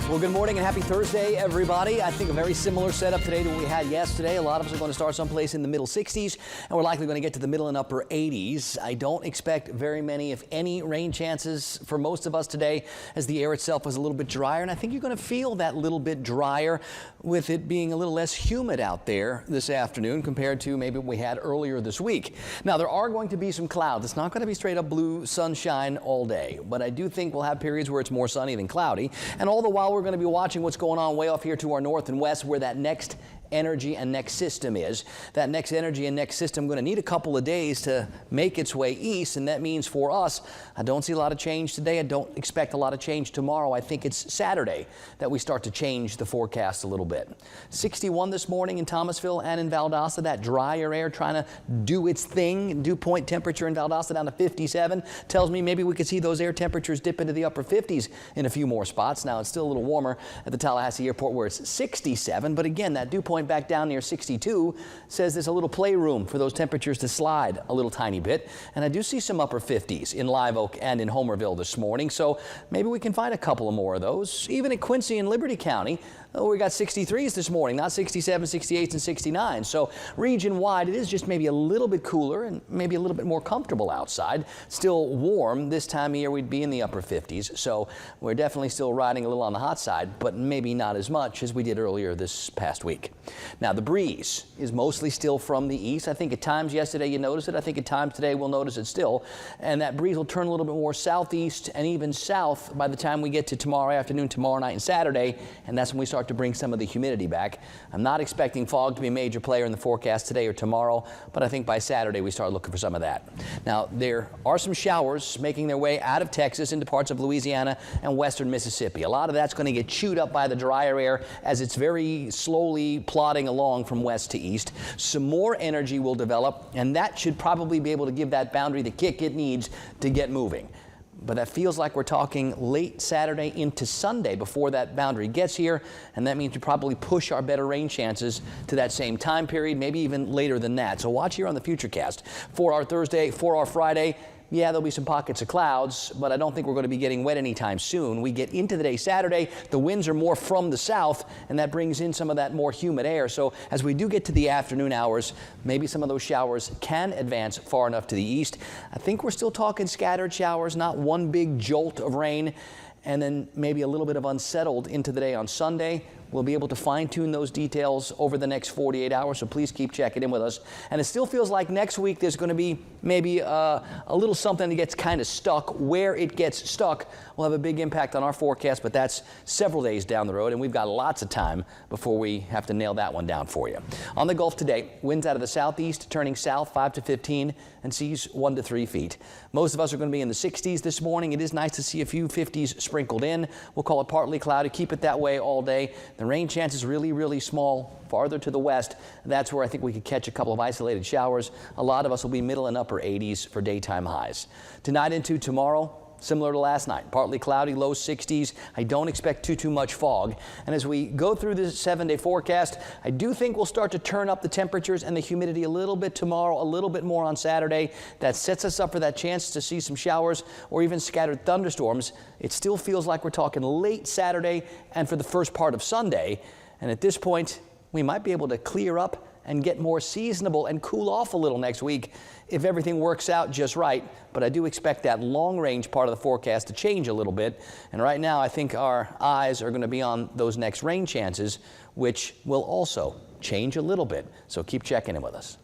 Well, good morning and happy Thursday, everybody. I think a very similar setup today to what we had yesterday. A lot of us are going to start someplace in the middle 60s, and we're likely going to get to the middle and upper 80s. I don't expect very many, if any, rain chances for most of us today, as the air itself was a little bit drier, and I think you're going to feel that little bit drier with it being a little less humid out there this afternoon compared to maybe what we had earlier this week. Now, there are going to be some clouds. It's not going to be straight up blue sunshine all day, but I do think we'll have periods where it's more sunny than cloudy, and all the while we're going to be watching what's going on way off here to our north and west, where that next energy and next system is. That next energy and next system going to need a couple of days to make its way east, and that means for us, I don't see a lot of change today. I don't expect a lot of change tomorrow. I think it's Saturday that we start to change the forecast a little bit. 61 this morning in Thomasville and in Valdosta. That drier air trying to do its thing. Dew point temperature in Valdosta down to 57 tells me maybe we could see those air temperatures dip into the upper 50s in a few more spots. Now it's still a little warmer at the Tallahassee airport where it's 67, but again, that dew point back down near 62 says there's a little playroom for those temperatures to slide a little tiny bit. And I do see some upper 50s in Live Oak and in Homerville this morning, so maybe we can find a couple of more of those. Even in Quincy and Liberty County, we got 63s this morning, not 67, 68s, and 69. So region-wide, it is just maybe a little bit cooler and maybe a little bit more comfortable outside. Still warm. This time of year, we'd be in the upper 50s. So we're definitely still riding a little on the hot side, but maybe not as much as we did earlier this past week. Now, the breeze is mostly still from the east. I think at times yesterday you noticed it. I think at times today we'll notice it still. And that breeze will turn a little bit more southeast and even south by the time we get to tomorrow afternoon, tomorrow night, and Saturday. And that's when we start to bring some of the humidity back. I'm not expecting fog to be a major player in the forecast today or tomorrow, but I think by Saturday we start looking for some of that. Now, there are some showers making their way out of Texas into parts of Louisiana and western Mississippi. A lot of that's going to get chewed up by the drier air as it's very slowly plodding along from west to east. Some more energy will develop, and that should probably be able to give that boundary the kick it needs to get moving. But that feels like we're talking late Saturday into Sunday before that boundary gets here, and that means we probably push our better rain chances to that same time period, maybe even later than that. So watch here on the Futurecast for our Thursday, for our Friday. Yeah, there'll be some pockets of clouds, but I don't think we're going to be getting wet anytime soon. We get into the day Saturday, the winds are more from the south, and that brings in some of that more humid air. So as we do get to the afternoon hours, maybe some of those showers can advance far enough to the east. I think we're still talking scattered showers, not one big jolt of rain, and then maybe a little bit of unsettled into the day on Sunday. We'll be able to fine-tune those details over the next 48 hours, so please keep checking in with us. And it still feels like next week there's going to be maybe a little something that gets kind of stuck. Where it gets stuck will have a big impact on our forecast, but that's several days down the road, and we've got lots of time before we have to nail that one down for you. On the Gulf today, winds out of the southeast turning south 5 to 15 and seas 1 to 3 feet. Most of us are going to be in the 60s this morning. It is nice to see a few 50s sprinkled in. We'll call it partly cloudy. Keep it that way all day. The rain chance is really, really small farther to the west. That's where I think we could catch a couple of isolated showers. A lot of us will be middle and upper 80s for daytime highs. Tonight into tomorrow, similar to last night, partly cloudy, low 60s. I don't expect too much fog. And as we go through this 7-day forecast, I do think we'll start to turn up the temperatures and the humidity a little bit tomorrow, a little bit more on Saturday. That sets us up for that chance to see some showers or even scattered thunderstorms. It still feels like we're talking late Saturday and for the first part of Sunday. And at this point, we might be able to clear up and get more seasonable and cool off a little next week if everything works out just right. But I do expect that long-range part of the forecast to change a little bit. And right now, I think our eyes are going to be on those next rain chances, which will also change a little bit. So keep checking in with us.